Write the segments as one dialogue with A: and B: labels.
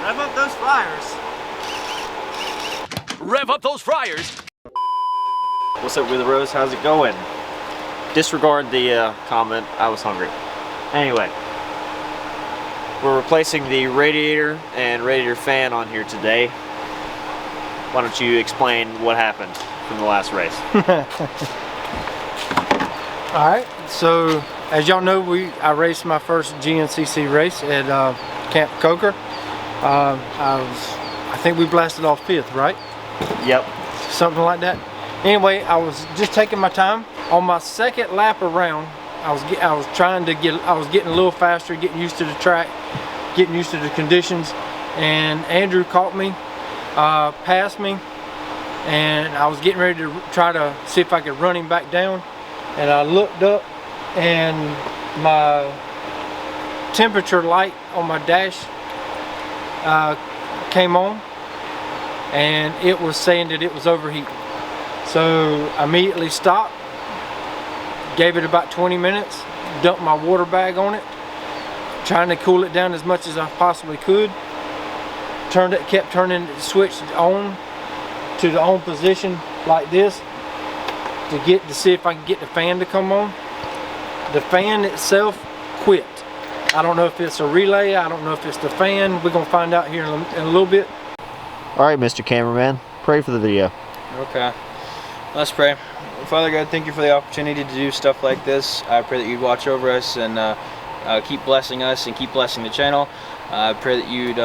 A: Rev up those fryers.
B: Rev up those fryers.
A: What's up, Wheeler Bros? How's it going? Disregard the comment. I was hungry. Anyway, we're replacing the radiator and radiator fan on here today. Why don't you explain what happened from the last race?
C: All right. So as y'all know, I raced my first GNCC race at Camp Coker. I think we blasted off 5th, right?
A: Yep.
C: Something like that. Anyway, I was just taking my time. On my second lap around, I was getting a little faster, getting used to the track, getting used to the conditions, and Andrew caught me, passed me, and I was getting ready to try to see if I could run him back down, and I looked up and my temperature light on my dash came on, and it was saying that it was overheating. So I immediately stopped, gave it about 20 minutes, dumped my water bag on it, trying to cool it down as much as I possibly could. Kept turning the switch on to the on position like this to see if I can get the fan to come on. The fan itself quit. I don't know if it's a relay, I don't know if it's the fan. We're gonna find out here in a little bit.
A: All right, Mr. Cameraman, pray for the video.
D: Okay, let's pray. Father God, thank you for the opportunity to do stuff like this. I pray that you'd watch over us and keep blessing us and keep blessing the channel. I pray that you'd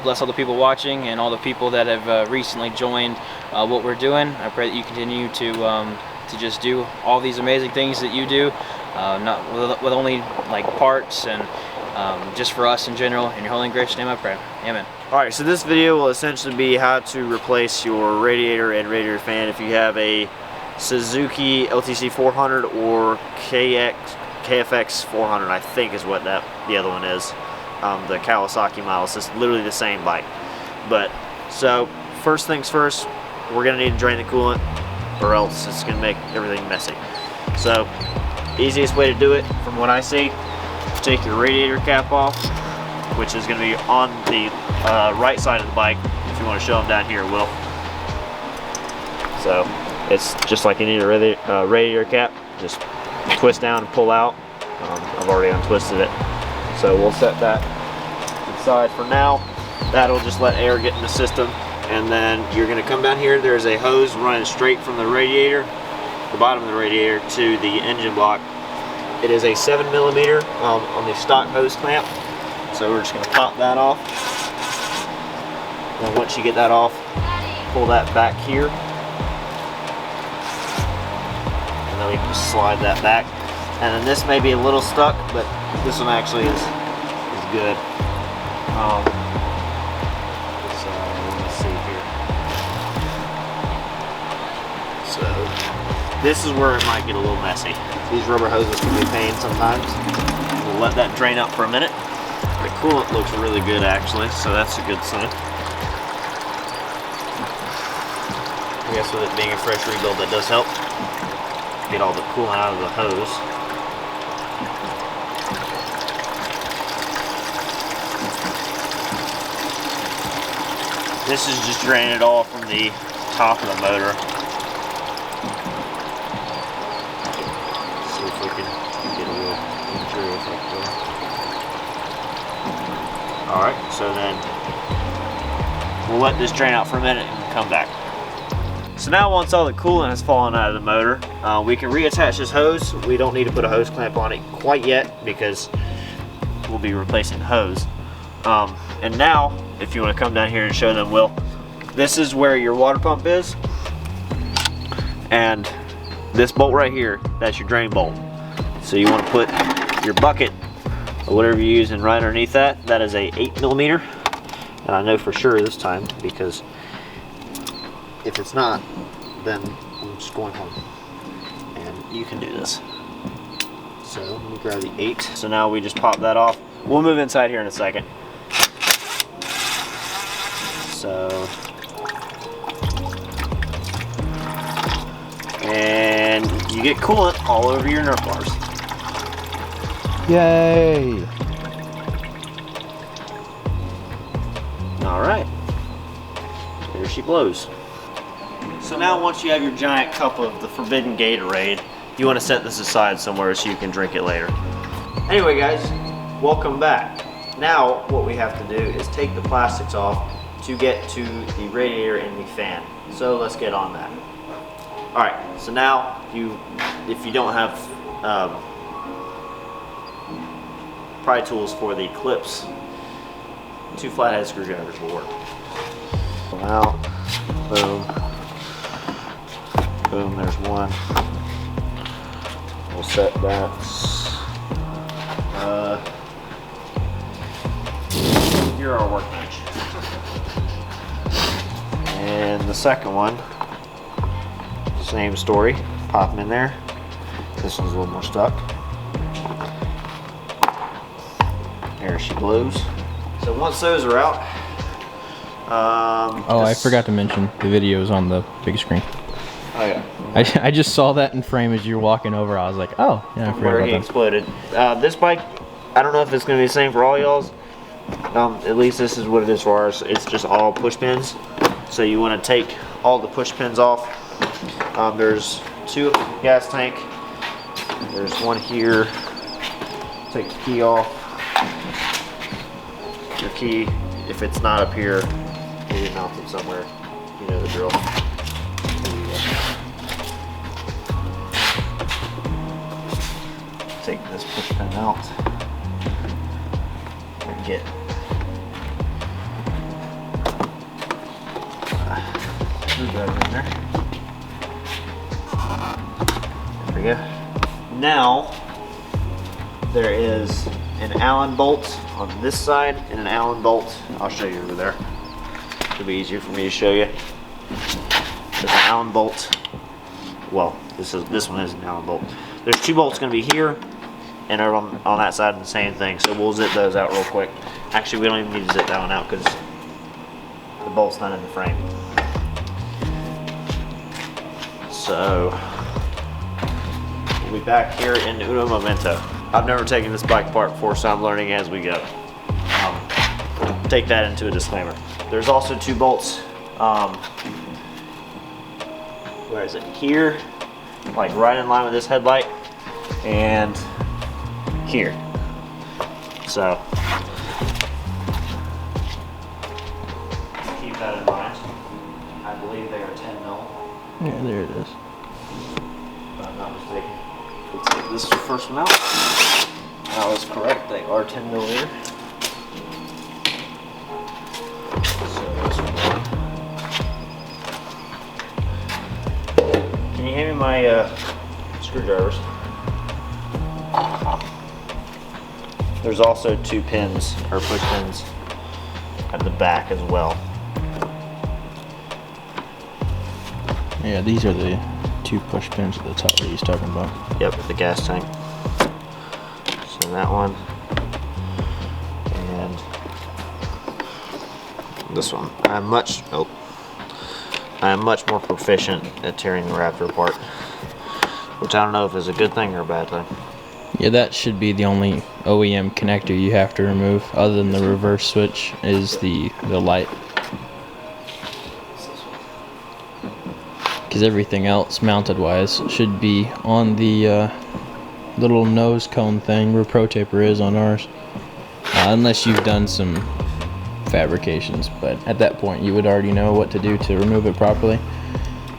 D: bless all the people watching and all the people that have recently joined what we're doing. I pray that you continue to just do all these amazing things that you do, not with only like parts and just for us in general. In your holy and gracious name I pray. Amen.
A: Alright, so this video will essentially be how to replace your radiator and radiator fan if you have a Suzuki LTZ 400 or KFX 400, I think is what the other one is. The Kawasaki model. It's just literally the same bike. But, so, first things first, we're going to need to drain the coolant, or else it's going to make everything messy. So, easiest way to do it, from what I see, take your radiator cap off, which is going to be on the right side of the bike. If you want to show them down here, it will. So, it's just like any radiator cap. Just twist down and pull out. I've already untwisted it. So we'll set that aside for now. That'll just let air get in the system. And then you're going to come down here. There's a hose running straight from the radiator, the bottom of the radiator, to the engine block. It is a 7mm on the stock hose clamp. So we're just going to pop that off. And once you get that off, pull that back here. And then we can just slide that back. And then this may be a little stuck, but this one actually is good. So let's see here. So this is where it might get a little messy. These rubber hoses can be a pain sometimes. We'll let that drain up for a minute. The coolant looks really good actually, so that's a good sign. I guess with it being a fresh rebuild, that does help. Get all the coolant out of the hose. This is just draining it all from the top of the motor. Let's see if we can get a little material up there. Alright, so then we'll let this drain out for a minute and come back. So now once all the coolant has fallen out of the motor, we can reattach this hose. We don't need to put a hose clamp on it quite yet because we'll be replacing the hose. And now, if you want to come down here and show them, Will, this is where your water pump is, and this bolt right here, that's your drain bolt. So you want to put your bucket or whatever you're using right underneath that. That is a 8mm, and I know for sure this time because if it's not, then I'm just going home. And you can do this. So let me grab the 8. So now we just pop that off. We'll move inside here in a second. So, and you get coolant all over your Nerf bars.
E: Yay!
A: All she glows. So now once you have your giant cup of the forbidden Gatorade, you want to set this aside somewhere so you can drink it later. Anyway guys, welcome back. Now what we have to do is take the plastics off to get to the radiator and the fan. So let's get on that. Alright, so now if you don't have pry tools for the clips, 2 flathead screwdrivers will work. Pull out, boom, boom, there's one. We'll set that. You're our workbench. And the second one, same story. Pop them in there. This one's a little more stuck. There she glows. So once those are out,
B: I forgot to mention the video is on the big screen.
A: Oh yeah.
B: I just saw that in frame as you were walking over. I was like, oh, yeah, I forgot
A: Where he
B: about that.
A: exploded. This bike, I don't know if it's going to be the same for all y'all's. At least this is what it is for ours. It's just all push pins. So you want to take all the push pins off. There's 2 in the gas tank. There's one here. Take the key off. Your key, if it's not up here, maybe mount it somewhere. You know the drill. There you go. Take this push pin out and get screwdriver in there. There we go. Now there is an Allen bolt on this side and an Allen bolt. I'll show you over there. It'll be easier for me to show you. There's an Allen bolt. Well, this one is an Allen bolt. There's 2 bolts going to be here and on that side, the same thing. So we'll zip those out real quick. Actually, we don't even need to zip that one out because the bolt's not in the frame. So we'll be back here in Uno Momento. I've never taken this bike apart before, so I'm learning as we go. Take that into a disclaimer. There's also 2 bolts. Where is it? Here, like right in line with this headlight, and here. So keep that in mind. I believe they are 10 mil.
B: Yeah, there it is.
A: If I'm not mistaken. Let's take this first one out. That was correct. They are 10 millimeter. So this one. Can you hand me my screwdrivers? There's also 2 pins or push pins at the back as well.
B: Yeah, these are the 2 push pins at the top that he's talking about.
A: Yep, the gas tank. So that one. And this one. I'm much more proficient at tearing the Raptor apart. Which I don't know if it's a good thing or a bad thing.
B: Yeah, that should be the only OEM connector you have to remove, other than the reverse switch, is the light. Because everything else, mounted-wise, should be on the little nose cone thing where Pro Taper is on ours. Unless you've done some fabrications, but at that point you would already know what to do to remove it properly.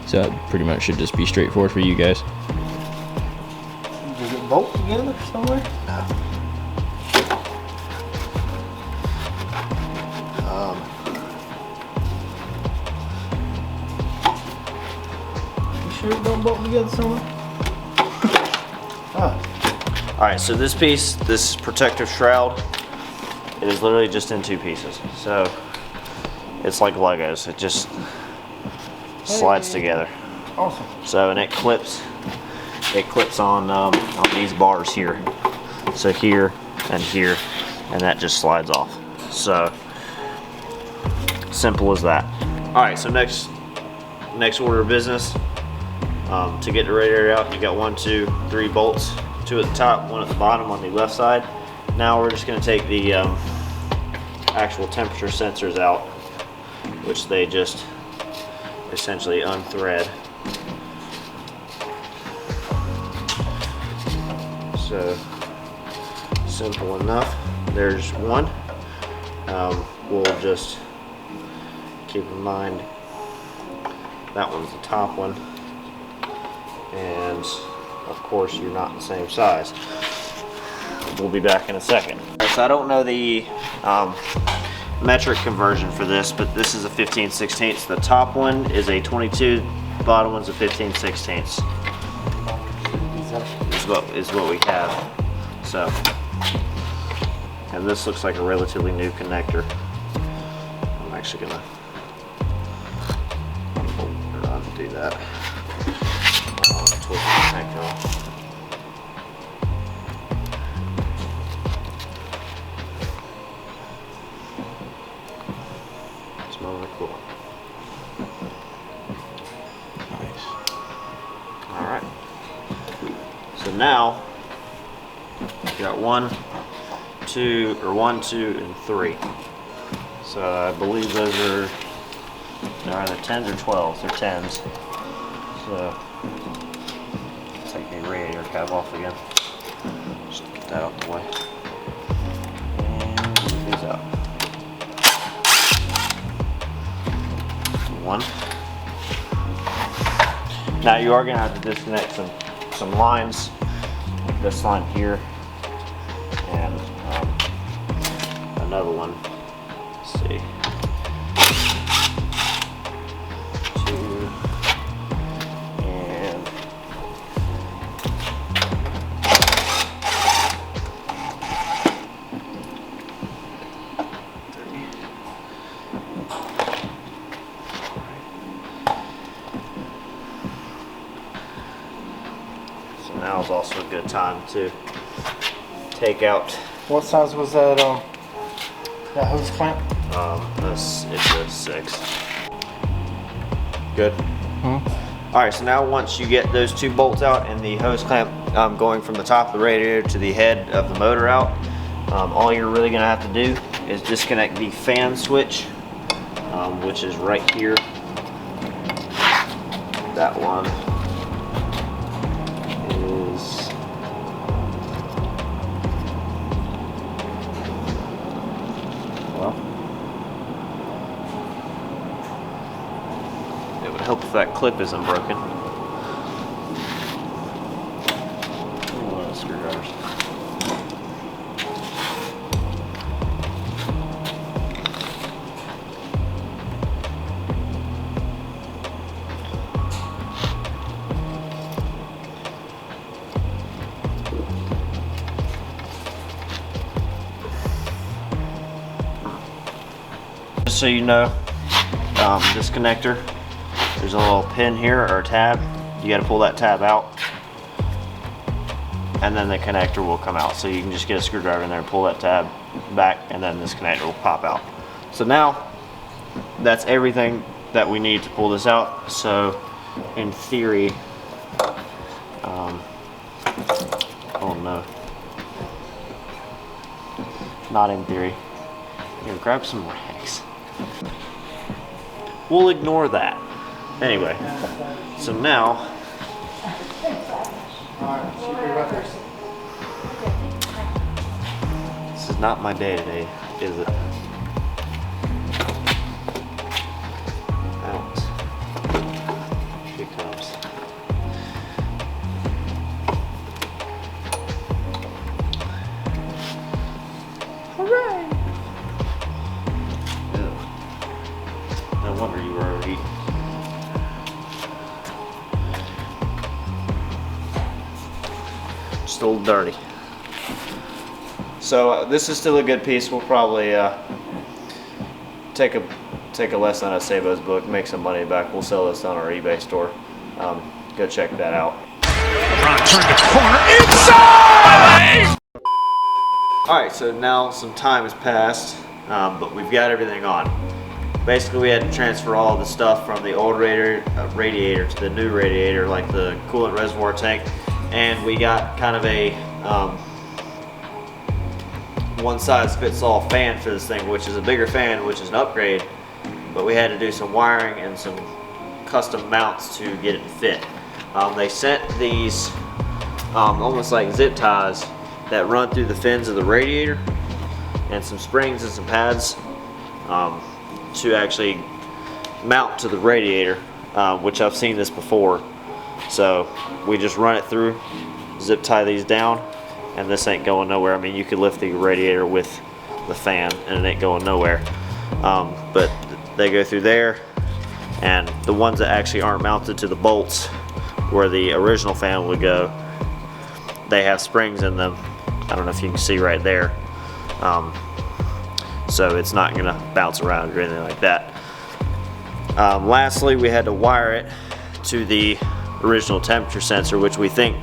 B: So it pretty much should just be straightforward for you guys.
C: Does it bolt together somewhere?
A: No.
C: You sure it don't bolt together somewhere?
A: Oh. Alright, so this piece, this protective shroud, it is literally just in 2 pieces. So it's like Legos. It just slides together.
C: Awesome.
A: So, and it clips on these bars here. So here and here, and that just slides off. So simple as that. All right, so next order of business, to get the radiator out, you got 1, 2, 3 bolts, 2 at the top, 1 at the bottom on the left side. Now we're just going to take the actual temperature sensors out, which they just essentially unthread. So simple enough. There's one. We'll just keep in mind that one's the top one, and of course you're not the same size. We'll be back in a second. So I don't know the metric conversion for this, but this is a 15/16. The top one is a 22, the bottom one's a 15/16. Is what we have. So, and this looks like a relatively new connector. I'm actually gonna do that. Twist the connector off. Smell really cool.
B: Nice.
A: All right. So now we got 1, 2, and 3. So I believe those are they're either 10s or 12s. They're 10s. So take the radiator cap off again. Just get that out of the way. And move these out. 1. Now you are going to have to disconnect some lines. This line here and another one. Let's see. 2 and 3. So now is also a good time to take out.
C: What size was that that hose clamp?
A: It's a 6. Good.
C: Hmm.
A: All right, so now once you get those 2 bolts out and the hose clamp going from the top of the radiator to the head of the motor out, all you're really gonna have to do is disconnect the fan switch, which is right here. That one is it would help if that clip isn't broken. One of the screwdrivers. Just so you know, this connector, there's a little pin here or a tab. You got to pull that tab out, and then the connector will come out. So you can just get a screwdriver in there and pull that tab back, and then this connector will pop out. So now that's everything that we need to pull this out. So in theory, oh no, not in theory. Here, grab some rags. We'll ignore that. Anyway, so now this is not my day today, is it? Out. Here it comes. Hooray! No wonder you were overheating. Just a little dirty. So this is still a good piece. We'll probably take a lesson out of Sabo's book, make some money back. We'll sell this on our eBay store. Go check that out.
E: Turn the corner inside!
A: Alright, so now some time has passed, but we've got everything on. Basically, we had to transfer all the stuff from the old radiator to the new radiator, like the coolant reservoir tank, and we got kind of a one-size-fits-all fan for this thing, which is a bigger fan, which is an upgrade, but we had to do some wiring and some custom mounts to get it to fit. They sent these almost like zip ties that run through the fins of the radiator, and some springs and some pads to actually mount to the radiator, which I've seen this before. So we just run it through, zip tie these down, and this ain't going nowhere. I mean, you could lift the radiator with the fan and it ain't going nowhere. But they go through there, and the ones that actually aren't mounted to the bolts where the original fan would go, they have springs in them. I don't know if you can see right there. So it's not gonna bounce around or anything like that. Lastly, we had to wire it to the original temperature sensor, which we think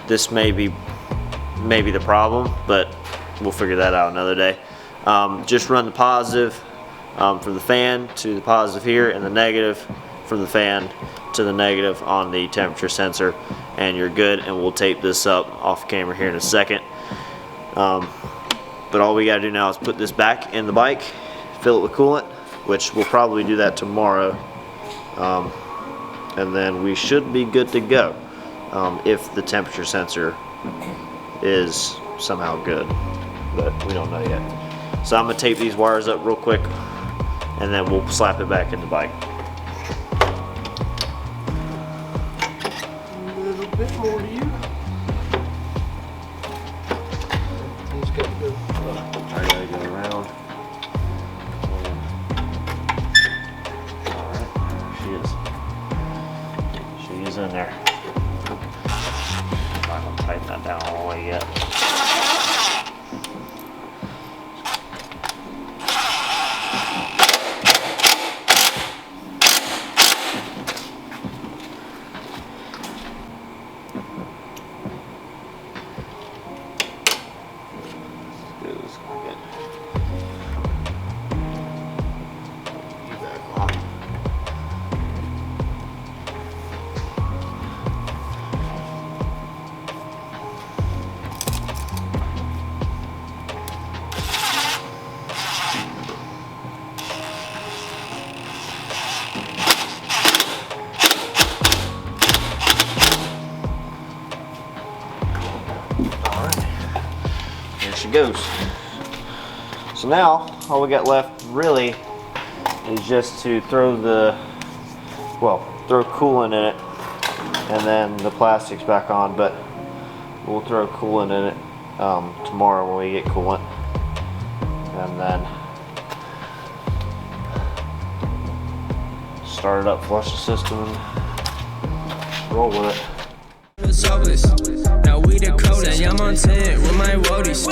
A: this may be the problem, but we'll figure that out another day. Just run the positive from the fan to the positive here, and the negative from the fan to the negative on the temperature sensor, and you're good. And we'll tape this up off camera here in a second. But all we got to do now is put this back in the bike, fill it with coolant, which we'll probably do that tomorrow, and then we should be good to go if the temperature sensor is somehow good, but we don't know yet. So I'm gonna tape these wires up real quick, and then we'll slap it back in the bike.
C: A little bit more to you.
A: I gotta go around. Alright, she is in there. I'm not gonna tighten that down all the way yet. She goes. So now all we got left really is just to throw coolant in it, and then the plastic's back on, but we'll throw coolant in it tomorrow when we get coolant, and then start it up, flush the system, and roll with it.
F: Now we the coldest, yeah, I'm on 10 with my roadies.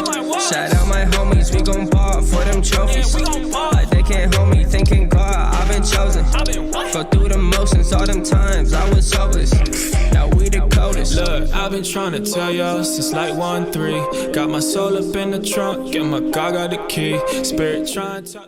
F: Shout out my homies, we gon' ball for them trophies. Like they can't hold me, thinking God, I've been chosen. Go through the motions, all them times I was hopeless. Now we the coldest.
G: Look, I've been trying to tell y'all since like 1-3. Got my soul up in the trunk, get my car, got the key. Spirit trying to talk.